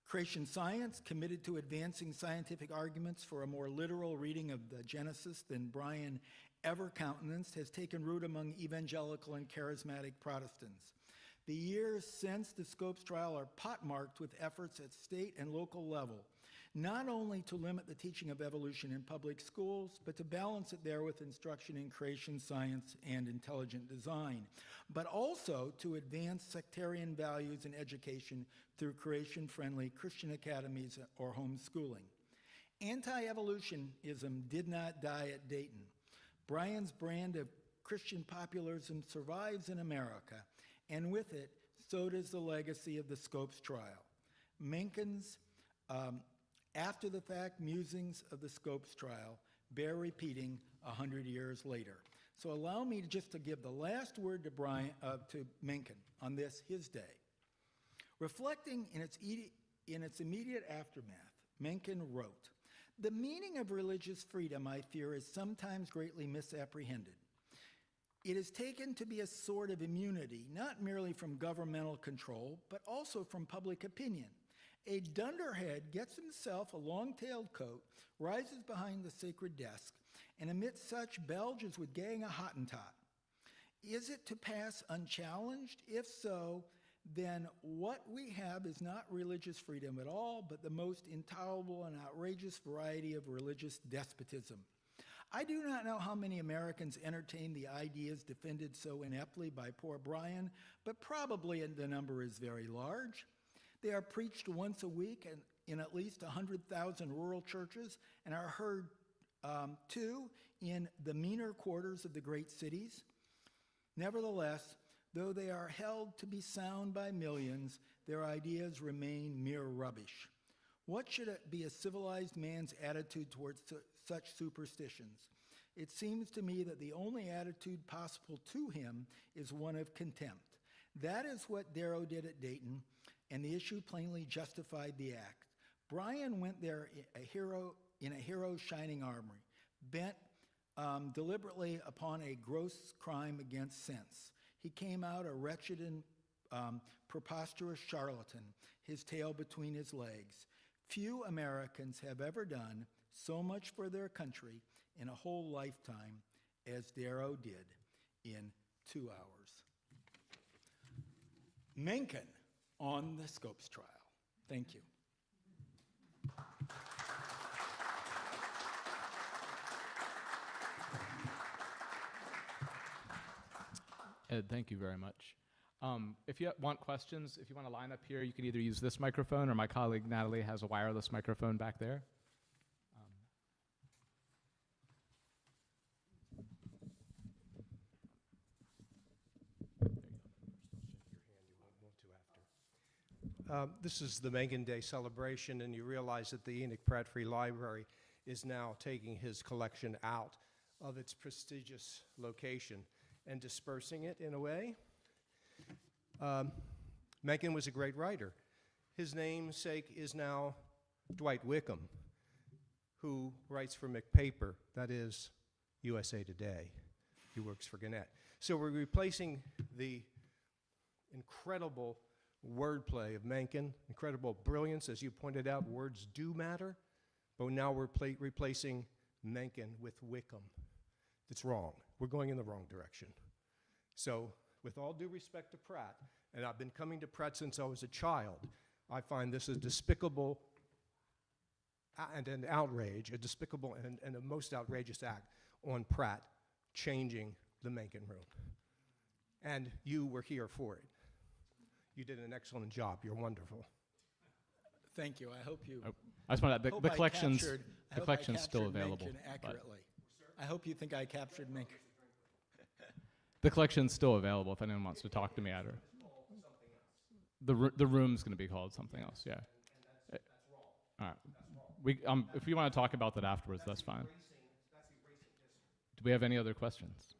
Creation science, committed to advancing scientific arguments for a more literal reading of the Genesis than Bryan ever countenanced, has taken root among evangelical and charismatic Protestants. The years since the Scopes trial are pockmarked with efforts at state and local level, not only to limit the teaching of evolution in public schools, but to balance it there with instruction in creation science and intelligent design, but also to advance sectarian values in education through creation-friendly Christian academies or homeschooling. Anti-evolutionism did not die at Dayton. Bryan's brand of Christian popularism survives in America, and with it, so does the legacy of the Scopes trial. Mencken's after-the-fact musings of the Scopes trial bear repeating 100 years later. So allow me just to give the last word to Mencken on this, his day. Reflecting in its immediate aftermath, Mencken wrote, "The meaning of religious freedom, I fear, is sometimes greatly misapprehended. It is taken to be a sort of immunity, not merely from governmental control, but also from public opinion. A dunderhead gets himself a long-tailed coat, rises behind the sacred desk, and amidst such belges with gang a Hottentot. Is it to pass unchallenged? If so, then what we have is not religious freedom at all, but the most intolerable and outrageous variety of religious despotism. I do not know how many Americans entertain the ideas defended so ineptly by poor Bryan, but probably the number is very large. They are preached once a week in at least 100,000 rural churches and are heard, too, in the meaner quarters of the great cities. Nevertheless, Though they are held to be sound by millions, their ideas remain mere rubbish. What should be a civilized man's attitude towards such superstitions? It seems to me that the only attitude possible to him is one of contempt. That is what Darrow did at Dayton, and the issue plainly justified the act. Bryan went there in a hero's shining armor, bent deliberately upon a gross crime against sense. He came out a wretched and preposterous charlatan, his tail between his legs. Few Americans have ever done so much for their country in a whole lifetime as Darrow did in 2 hours. Mencken on the Scopes trial. Thank you. Ed, thank you very much. If you want questions, if you want to line up here, you can either use this microphone or my colleague Natalie has a wireless microphone back there. This is the Mencken Day celebration, and you realize that the Enoch Pratt Free Library is now taking his collection out of its prestigious location and dispersing it in a way. Mencken was a great writer. His namesake is now Dwight Wickham, who writes for McPaper, that is USA Today. He works for Gannett. So we're replacing the incredible wordplay of Mencken, incredible brilliance. As you pointed out, words do matter, but now we're replacing Mencken with Wickham. It's wrong. We're going in the wrong direction. So with all due respect to Pratt, and I've been coming to Pratt since I was a child, I find this a despicable and an outrage, a despicable and a most outrageous act on Pratt changing the Mencken room. And you were here for it. You did an excellent job. You're wonderful. Thank you. I hope you. I just want to the collection's still available. Mencken accurately. I hope you think I captured Mencken. The collection's still available if anyone wants to talk to me at her. The room's going to be called something else. Yeah. That's wrong. All right. That's wrong. If you want to talk about that afterwards, that's fine. Do we have any other questions?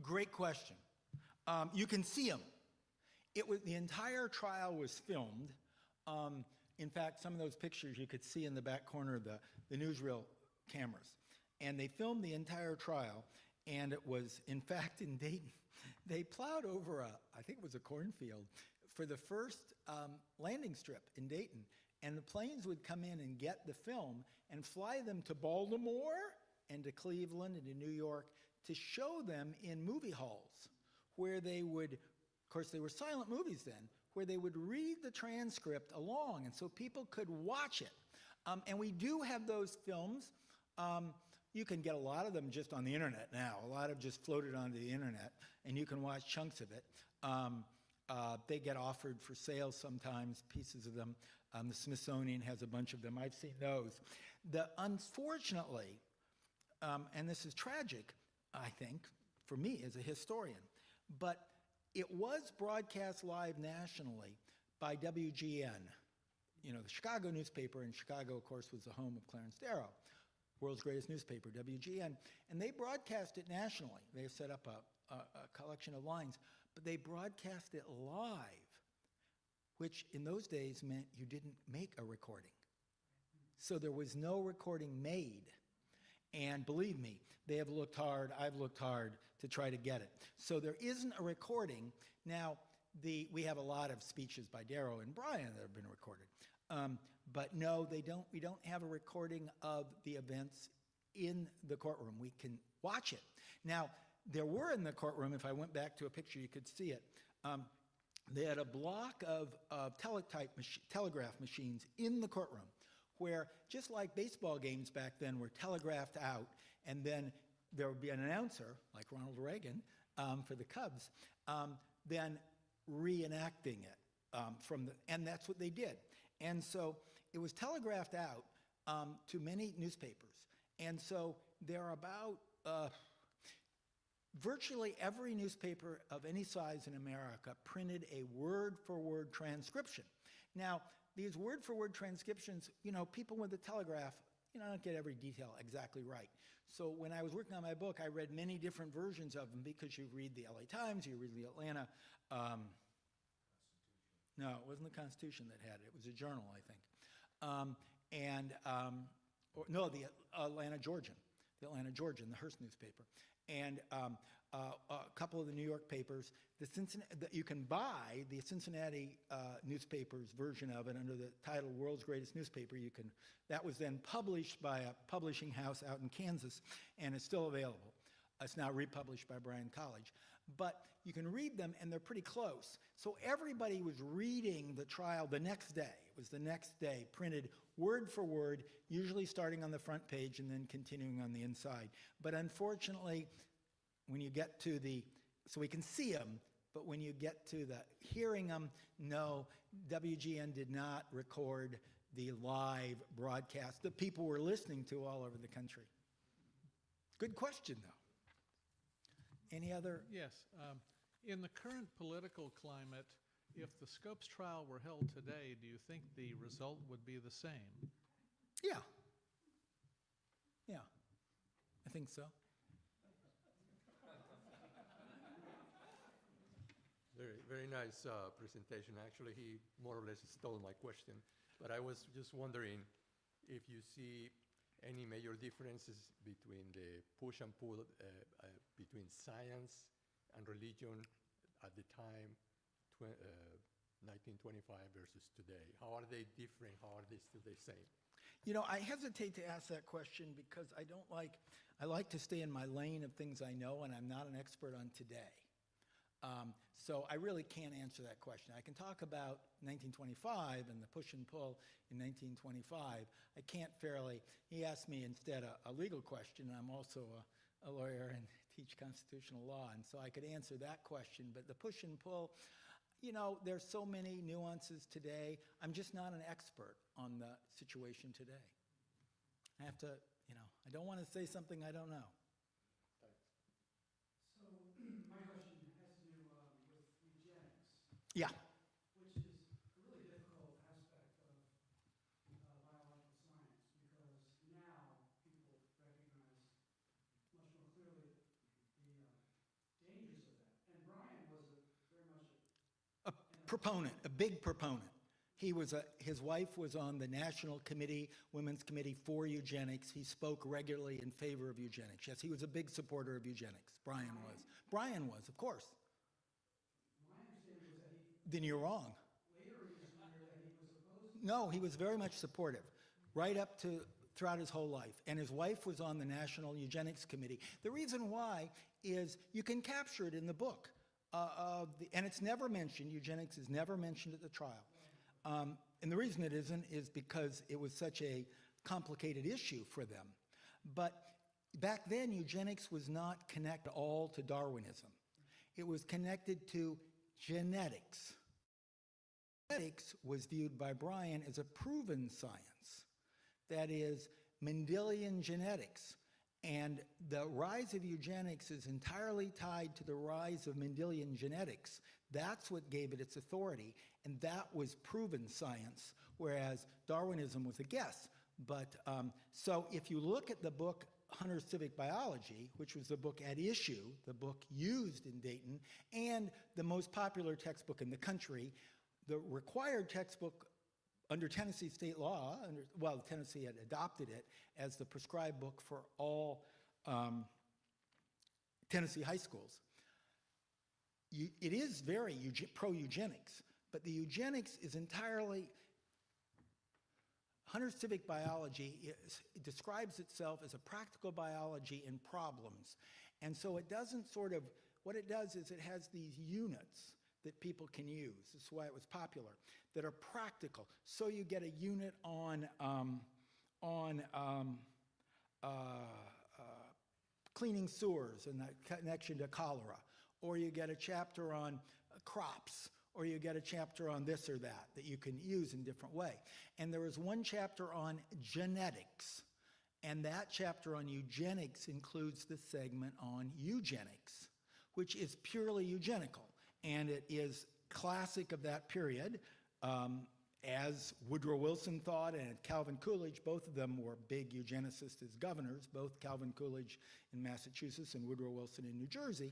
Great question. You can see them. The entire trial was filmed. In fact, some of those pictures you could see in the back corner of the newsreel cameras. And they filmed the entire trial, and it was, in fact, in Dayton. They plowed over I think it was a cornfield, for the first landing strip in Dayton. And the planes would come in and get the film and fly them to Baltimore and to Cleveland and to New York to show them in movie halls where they would, of course they were silent movies then, where they would read the transcript along and so people could watch it. And we do have those films. You can get a lot of them just on the internet now. A lot of just floated onto the internet and you can watch chunks of it. They get offered for sale sometimes, pieces of them. The Smithsonian has a bunch of them. I've seen those. Unfortunately, and this is tragic, I think, for me as a historian, but it was broadcast live nationally by WGN, the Chicago newspaper, and Chicago, of course, was the home of Clarence Darrow, world's greatest newspaper, WGN, and they broadcast it nationally. They set up a collection of lines, but they broadcast it live, which in those days meant you didn't make a recording. So there was no recording made. And believe me, they have looked hard, I've looked hard to try to get it. So there isn't a recording. Now, we have a lot of speeches by Darrow and Bryan that have been recorded. But no, we don't have a recording of the events in the courtroom. We can watch it. Now, there were in the courtroom, if I went back to a picture, you could see it. They had a block of telegraph machines in the courtroom where, just like baseball games back then were telegraphed out, and then there would be an announcer, like Ronald Reagan for the Cubs, then reenacting it and that's what they did. And so it was telegraphed out to many newspapers. And so there are about virtually every newspaper of any size in America printed a word-for-word transcription. Now, these word-for-word transcriptions, people with the telegraph, don't get every detail exactly right. So when I was working on my book, I read many different versions of them because you read the LA Times, you read the Atlanta. No, it wasn't the Constitution that had it. It was a journal, I think. The Atlanta Georgian, the Hearst newspaper. And a couple of the New York papers. You can buy the Cincinnati newspaper's version of it under the title World's Greatest Newspaper. That was then published by a publishing house out in Kansas, and it's still available. It's now republished by Bryan College. But you can read them, and they're pretty close. So everybody was reading the trial the next day. It was the next day, printed word for word, usually starting on the front page and then continuing on the inside. But unfortunately, when you get to so we can see them, but when you get to the hearing them, no, WGN did not record the live broadcast that people were listening to all over the country. Good question, though. Any other? Yes. In the current political climate, if the Scopes trial were held today, do you think the result would be the same? Yeah. Yeah, I think so. Very, very nice presentation. Actually, he more or less stole my question. But I was just wondering if you see any major differences between the push and pull between science and religion at the time, 1925 versus today. How are they different? How are they still the same? I hesitate to ask that question because I like to stay in my lane of things I know, and I'm not an expert on today. So I really can't answer that question. I can talk about 1925 and the push and pull in 1925. I can't fairly, he asked me instead a legal question, and I'm also a lawyer and teach constitutional law, and so I could answer that question. But the push and pull, there's so many nuances today. I'm just not an expert on the situation today. I have to, I don't want to say something I don't know. Yeah. Which is a really difficult aspect of biological science because now people recognize much more clearly the dangers of that. And Brian was very much a proponent, a big proponent. His wife was on the National Committee, Women's Committee for Eugenics. He spoke regularly in favor of eugenics. Yes, he was a big supporter of eugenics. Brian was, of course. Then you're wrong. Later in his career that he was opposed. No, he was very much supportive, right up to throughout his whole life. And his wife was on the National Eugenics Committee. The reason why is you can capture it in the book. And it's never mentioned, eugenics is never mentioned at the trial. And the reason it isn't is because it was such a complicated issue for them. But back then, eugenics was not connected all to Darwinism. It was connected to genetics. Genetics was viewed by Brian as a proven science. That is, Mendelian genetics. And the rise of eugenics is entirely tied to the rise of Mendelian genetics. That's what gave it its authority. And that was proven science, whereas Darwinism was a guess. But so if you look at the book Hunter's Civic Biology, which was the book at issue, the book used in Dayton, and the most popular textbook in the country, the required textbook under Tennessee state law, Tennessee had adopted it as the prescribed book for all Tennessee high schools. It is very pro-eugenics, but the eugenics is entirely Hunter civic biology it describes itself as a practical biology in problems. And so it doesn't sort of, what it does is it has these units that people can use. This is why it was popular, that are practical. So you get a unit on cleaning sewers and the connection to cholera, or you get a chapter on crops, or you get a chapter on this or that you can use in different way. And there is one chapter on genetics, and that chapter on eugenics includes the segment on eugenics, which is purely eugenical, and it is classic of that period. As Woodrow Wilson thought and Calvin Coolidge, both of them were big eugenicists as governors, both Calvin Coolidge in Massachusetts and Woodrow Wilson in New Jersey.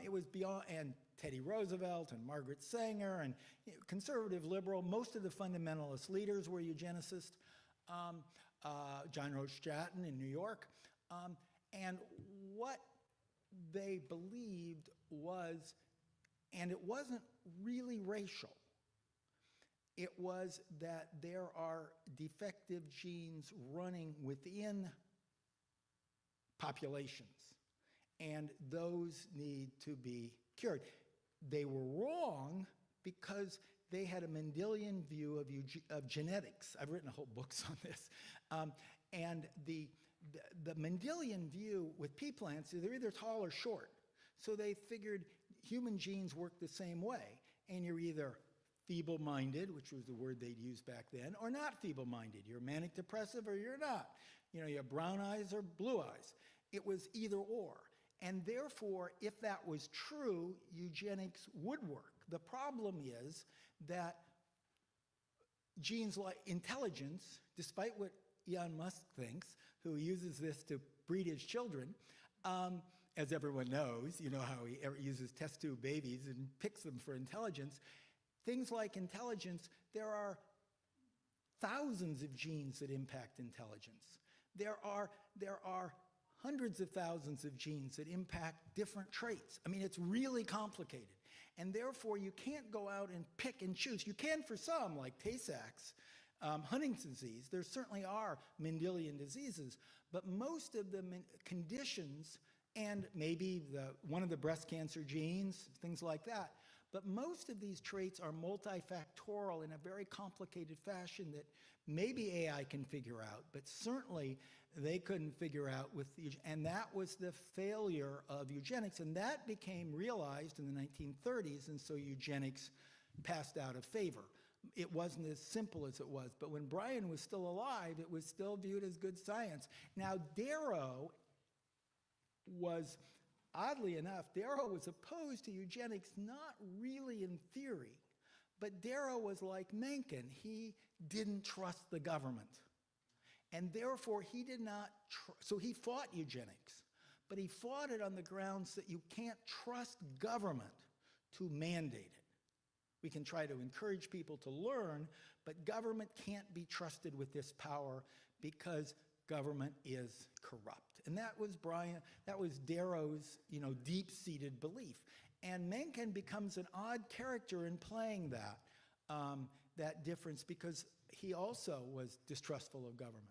It was beyond, and Teddy Roosevelt and Margaret Sanger and conservative liberal, most of the fundamentalist leaders were eugenicists. John Roach Stratton in New York. And what they believed was, and it wasn't really racial, it was that there are defective genes running within populations, and those need to be cured. They were wrong because they had a Mendelian view of genetics. I've written whole books on this. And the Mendelian view with pea plants is they're either tall or short. So they figured human genes work the same way, and you're either feeble-minded, which was the word they'd use back then, or not feeble-minded. You're manic depressive or you're not. You know, you have brown eyes or blue eyes. It was either or. And therefore, if that was true, eugenics would work. The problem is that genes like intelligence, despite what Elon Musk thinks, who uses this to breed his children, as everyone knows, you know how he uses test tube babies and picks them for intelligence. Things like intelligence, there are thousands of genes that impact intelligence. There are hundreds of thousands of genes that impact different traits. I mean, it's really complicated. And therefore, you can't go out and pick and choose. You can for some, like Tay-Sachs, Huntington's disease. There certainly are Mendelian diseases, but most of the conditions, and maybe one of the breast cancer genes, things like that, but most of these traits are multifactorial in a very complicated fashion that maybe AI can figure out, but certainly they couldn't figure out with and that was the failure of eugenics, and that became realized in the 1930s, and so eugenics passed out of favor. It wasn't as simple as it was, but when Brian was still alive, it was still viewed as good science. Now, Darrow was, oddly enough, Darrow was opposed to eugenics, not really in theory, but Darrow was like Mencken. He didn't trust the government. And therefore, he did not, so he fought eugenics, but he fought it on the grounds that you can't trust government to mandate it. We can try to encourage people to learn, but government can't be trusted with this power because government is corrupt. And that was Darrow's, deep-seated belief. And Mencken becomes an odd character in playing that difference because he also was distrustful of government.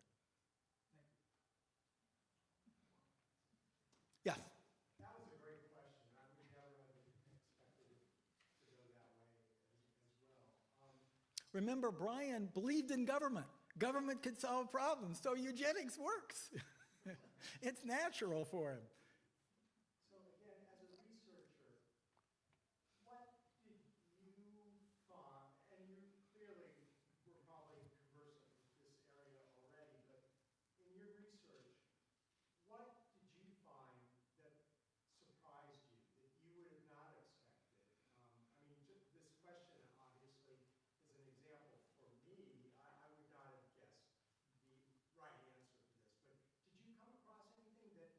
Yeah. That was a great question. I would never have expected it to go that way as well. Remember, Brian believed in government. Government could solve problems, so eugenics works. It's natural for him. So again, as a researcher, what did you find, and you clearly were probably conversant with this area already, but in your research, what did you find that surprised you, that you would have not expected? Just this question obviously is an example for me. I would not have guessed the right answer to this, but did you come across anything that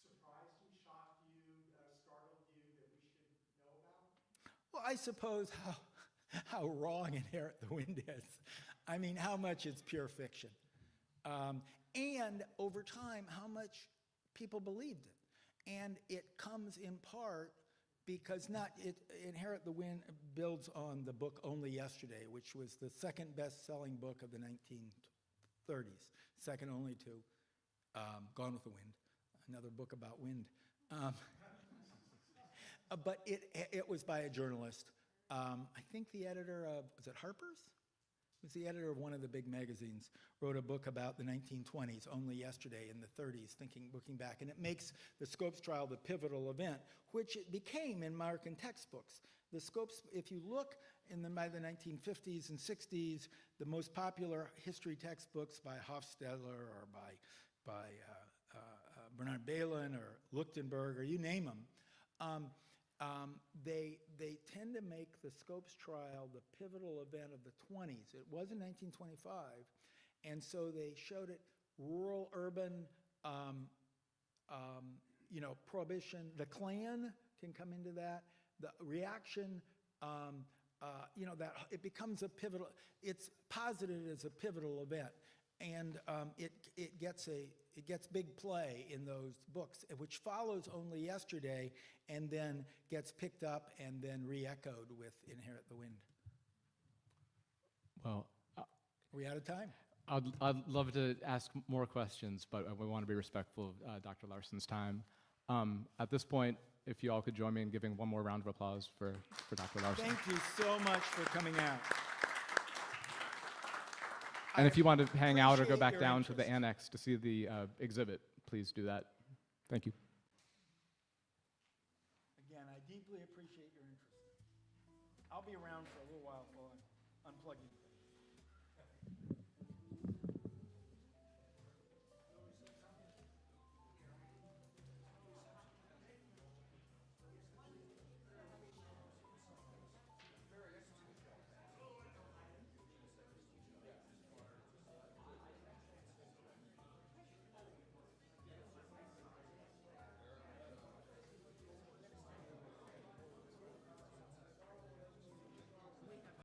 surprised you, shocked you, startled you that we should know about? Well, I suppose how wrong Inherit the Wind is. I mean, how much it's pure fiction. And over time, how much people believed it. And it comes in part because Inherit the Wind builds on the book Only Yesterday, which was the second best-selling book of the 30s, second only to Gone with the Wind, another book about wind. But it was by a journalist. I think the editor of, was it Harper's? It was the editor of one of the big magazines, wrote a book about the 1920s, only yesterday, in the 30s, looking back. And it makes the Scopes trial the pivotal event, which it became in American textbooks. The Scopes, if you look by the 1950s and 60s, the most popular history textbooks by Hofstadter or by Bernard Bailyn or Luchtenberg, or you name them, they tend to make the Scopes trial the pivotal event of the 20s. It was in 1925, and so they showed it rural, urban, prohibition. The Klan can come into that. The reaction, that it becomes a pivotal. It's posited as a pivotal event, and it gets big play in those books, which follows Only Yesterday, and then gets picked up and then re-echoed with Inherit the Wind. Well, Are we out of time? I'd love to ask more questions, but we want to be respectful of Dr. Larson's time. At this point, if you all could join me in giving one more round of applause for Dr. Larson. Thank you so much for coming out. And if you want to hang out or go appreciate back your down to the interest. annex to see the exhibit, please do that. Thank you. Again, I deeply appreciate your interest. I'll be around for a little while I'm unplugging.